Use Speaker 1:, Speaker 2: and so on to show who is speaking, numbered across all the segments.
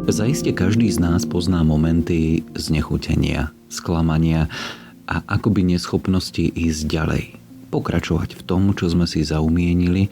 Speaker 1: Zaiste každý z nás pozná momenty znechutenia, sklamania a akoby neschopnosti ísť ďalej. Pokračovať v tom, čo sme si zaumienili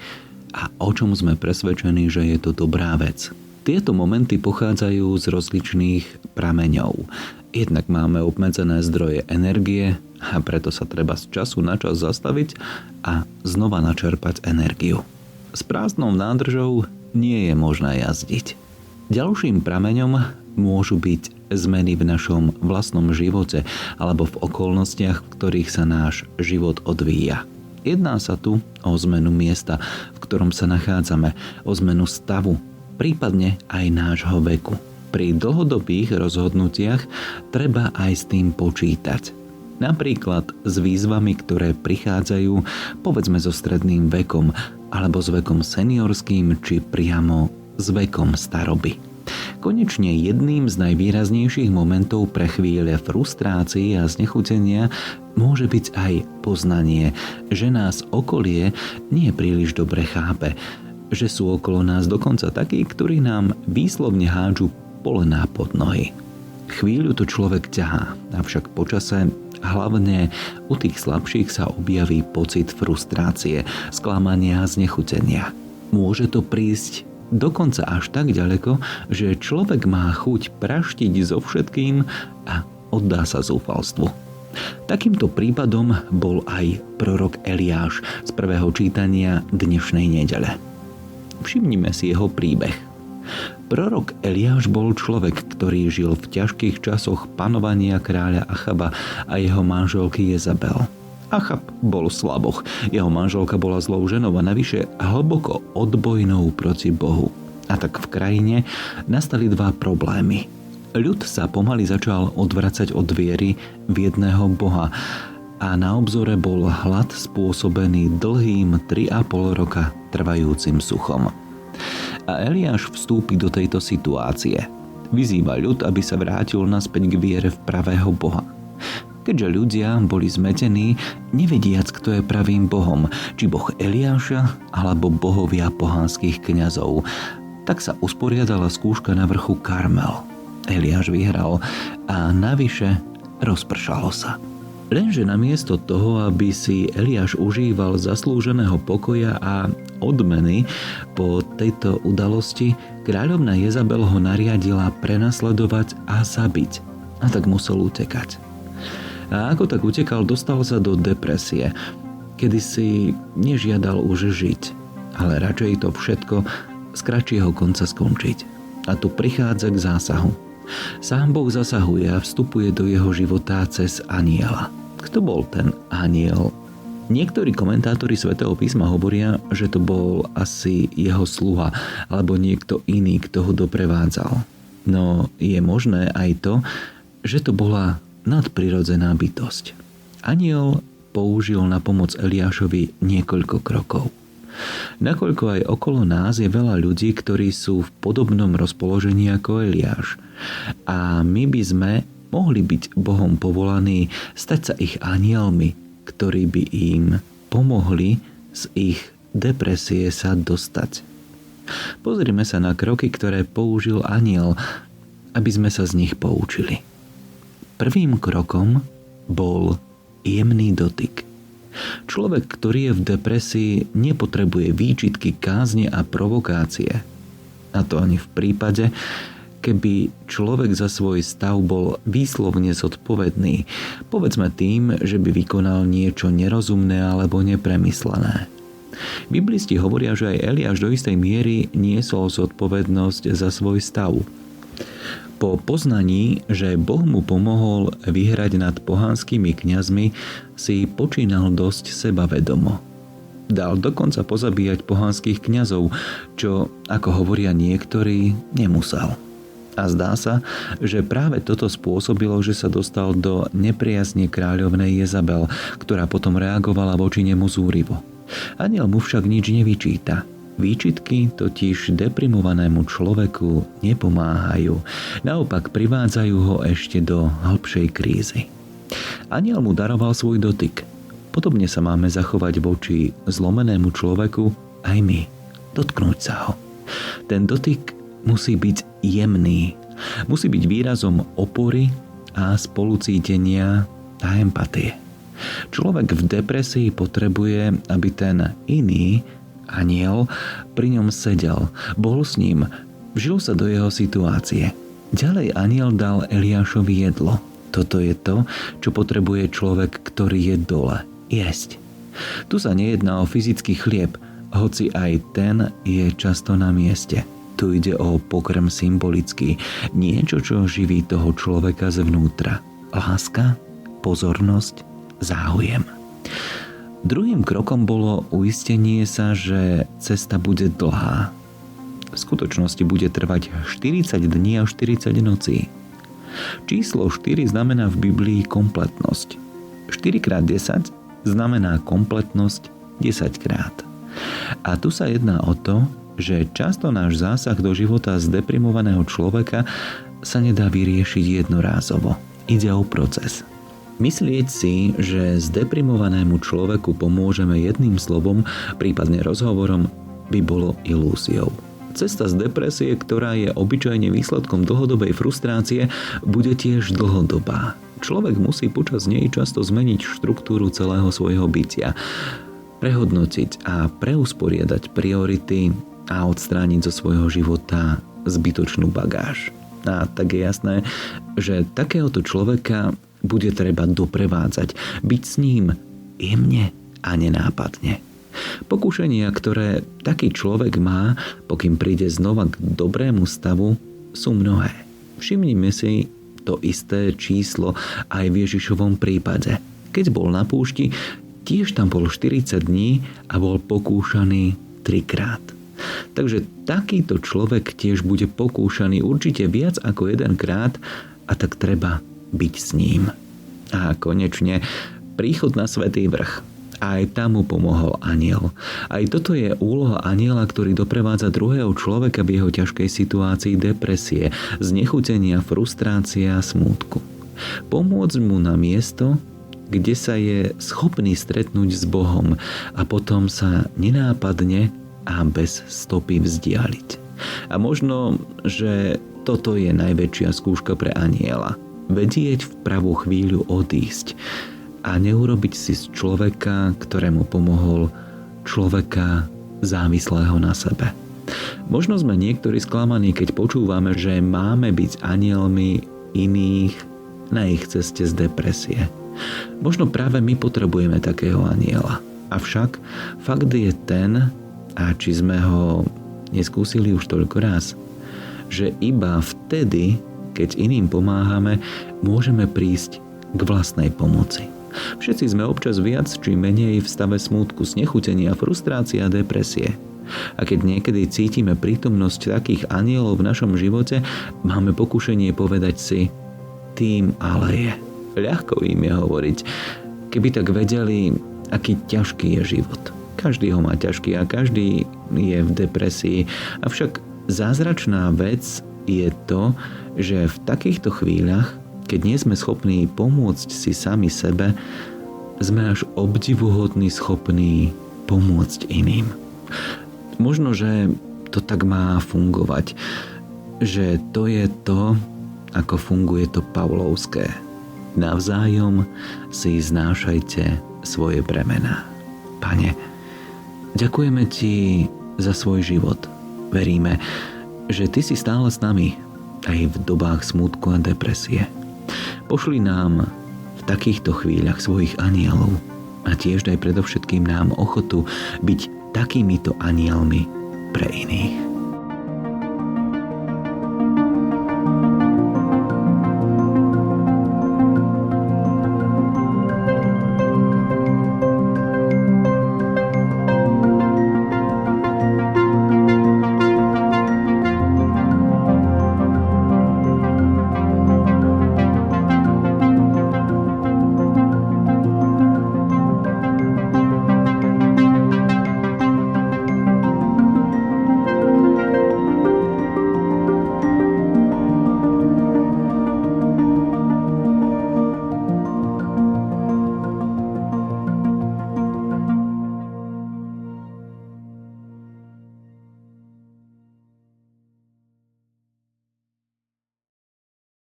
Speaker 1: a o čom sme presvedčení, že je to dobrá vec. Tieto momenty pochádzajú z rozličných prameňov. Jednak máme obmedzené zdroje energie a preto sa treba z času na čas zastaviť a znova načerpať energiu. S prázdnou nádržou nie je možné jazdiť. Ďalším prameňom môžu byť zmeny v našom vlastnom živote alebo v okolnostiach, v ktorých sa náš život odvíja. Jedná sa tu o zmenu miesta, v ktorom sa nachádzame, o zmenu stavu, prípadne aj nášho veku. Pri dlhodobých rozhodnutiach treba aj s tým počítať. Napríklad s výzvami, ktoré prichádzajú povedzme so stredným vekom alebo s vekom seniorským či priamo s vekom staroby. Konečne jedným z najvýraznejších momentov pre chvíle frustrácie a znechutenia môže byť aj poznanie, že nás okolie nie príliš dobre chápe, že sú okolo nás dokonca takí, ktorí nám výslovne hádžu polená pod nohy. Chvíľu to človek ťahá, avšak počase hlavne u tých slabších sa objaví pocit frustrácie, sklamania a znechutenia. Môže to prísť dokonca až tak ďaleko, že človek má chuť praštiť so všetkým a oddá sa zúfalstvu. Takýmto prípadom bol aj prorok Eliáš z prvého čítania dnešnej nedele. Všimnime si jeho príbeh. Prorok Eliáš bol človek, ktorý žil v ťažkých časoch panovania kráľa Achaba a jeho manželky Jezabel. Achab bol slaboch, jeho manželka bola zlou ženou a navyše hlboko odbojnou proti Bohu. A tak v krajine nastali dva problémy. Ľud sa pomaly začal odvracať od viery v jedného Boha a na obzore bol hlad spôsobený dlhým 3,5 roka trvajúcim suchom. A Eliáš vstúpi do tejto situácie. Vyzýva ľud, aby sa vrátil naspäť k viere v pravého Boha. Keďže ľudia boli zmetení, nevediac, kto je pravým Bohom, či Boh Eliáša, alebo bohovia pohanských kňazov, tak sa usporiadala skúška na vrchu Karmel. Eliáš vyhral a navyše rozpršalo sa. Lenže namiesto toho, aby si Eliáš užíval zaslúženého pokoja a odmeny po tejto udalosti, kráľovna Jezabel ho nariadila prenasledovať a zabiť. A tak musel utekať. A ako tak utekal, dostal sa do depresie, kedy si nežiadal už žiť, ale radšej to všetko z kratšieho konca skončiť. A tu prichádza k zásahu. Sám Boh zasahuje a vstupuje do jeho života cez anjela. Kto bol ten anjel? Niektorí komentátori Svätého písma hovoria, že to bol asi jeho sluha alebo niekto iný, kto ho doprevádzal. No je možné aj to, že to bola nadprirodzená bytosť. Anjel použil na pomoc Eliášovi niekoľko krokov. Nakoľko aj okolo nás je veľa ľudí, ktorí sú v podobnom rozpoložení ako Eliáš. A my by sme mohli byť Bohom povolaní stať sa ich anjelmi, ktorí by im pomohli z ich depresie sa dostať. Pozrime sa na kroky, ktoré použil anjel, aby sme sa z nich poučili. Prvým krokom bol jemný dotyk. Človek, ktorý je v depresii, nepotrebuje výčitky, kázne a provokácie. A to ani v prípade, keby človek za svoj stav bol výslovne zodpovedný, povedzme tým, že by vykonal niečo nerozumné alebo nepremyslené. Biblisti hovoria, že aj Eliáš do istej miery niesol zodpovednosť za svoj stav. Po poznaní, že Boh mu pomohol vyhrať nad pohanskými kňazmi, si počínal dosť sebavedomo. Dal dokonca pozabíjať pohanských kňazov, čo, ako hovoria niektorí, nemusel. A zdá sa, že práve toto spôsobilo, že sa dostal do nepriazne kráľovnej Jezabel, ktorá potom reagovala voči nemu zúrivo. Anjel mu však nič nevyčíta. Výčitky totiž deprimovanému človeku nepomáhajú, naopak privádzajú ho ešte do hlbšej krízy. Anjel mu daroval svoj dotyk. Podobne sa máme zachovať voči zlomenému človeku aj my. Dotknúť sa ho. Ten dotyk musí byť jemný Musí byť výrazom opory a spolucítenia a empatie. Človek v depresii potrebuje, aby ten iný anjel pri ňom sedel, bol s ním, vžil sa do jeho situácie. Ďalej anjel dal Eliášovi jedlo. Toto je to, čo potrebuje človek, ktorý je dole, jesť. Tu sa nejedná o fyzický chlieb, hoci aj ten je často na mieste. Tu ide o pokrm symbolický, niečo, čo živí toho človeka zvnútra. Láska, pozornosť, záujem. Druhým krokom bolo uistenie sa, že cesta bude dlhá. V skutočnosti bude trvať 40 dní a 40 nocí. Číslo 4 znamená v Biblii kompletnosť. 4x10 znamená kompletnosť 10 krát. A tu sa jedná o to, že často náš zásah do života zdeprimovaného človeka sa nedá vyriešiť jednorázovo. Ide o proces. Myslieť si, že zdeprimovanému človeku pomôžeme jedným slovom, prípadne rozhovorom, by bolo ilúziou. Cesta z depresie, ktorá je obyčajne výsledkom dlhodobej frustrácie, bude tiež dlhodobá. Človek musí počas nej často zmeniť štruktúru celého svojho bytia, prehodnotiť a preusporiadať priority a odstrániť zo svojho života zbytočnú bagáž. A tak je jasné, že takéhoto človeka bude treba doprevádzať, byť s ním jemne a nenápadne. Pokúšania, ktoré taký človek má, pokým príde znova k dobrému stavu, sú mnohé. Všimnime si to isté číslo aj v Ježišovom prípade. Keď bol na púšti, tiež tam bol 40 dní a bol pokúšaný 3-krát. Takže takýto človek tiež bude pokúšaný určite viac ako 1-krát a tak treba byť s ním. A konečne príchod na Svätý vrch. Aj tam mu pomohol anjel. Aj toto je úloha anjela, ktorý doprevádza druhého človeka v jeho ťažkej situácii depresie, znechutenia, frustrácie a smútku. Pomôcť mu na miesto, kde sa je schopný stretnúť s Bohom a potom sa nenápadne a bez stopy vzdialiť. A možno, že toto je najväčšia skúška pre anjela. Vedieť v pravú chvíľu odísť a neurobiť si z človeka, ktorému pomohol, človeka závislého na sebe. Možno sme niektorí sklamaní, keď počúvame, že máme byť anjelmi iných na ich ceste z depresie. Možno práve my potrebujeme takého anjela. Avšak fakt je ten, a či sme ho neskúsili už toľko raz, že iba vtedy, keď iným pomáhame, môžeme prísť k vlastnej pomoci. Všetci sme občas viac či menej v stave smútku, znechutenia, frustrácie a depresie. A keď niekedy cítime prítomnosť takých anjelov v našom živote, máme pokušenie povedať si, tým ale je. Ľahko im je hovoriť, keby tak vedeli, aký ťažký je život. Každý ho má ťažký a každý je v depresii. Avšak zázračná vec je to, že v takýchto chvíľach, keď nie sme schopní pomôcť si sami sebe, sme až obdivuhodne schopní pomôcť iným. Možno, že to tak má fungovať, že to je to, ako funguje to pavlovské. Navzájom si znášajte svoje bremená. Pane, ďakujeme Ti za svoj život. Veríme, že Ty si stále s nami aj v dobách smútku a depresie. Pošli nám v takýchto chvíľach svojich anjelov a tiež daj predovšetkým nám ochotu byť takýmito anjelmi pre iných.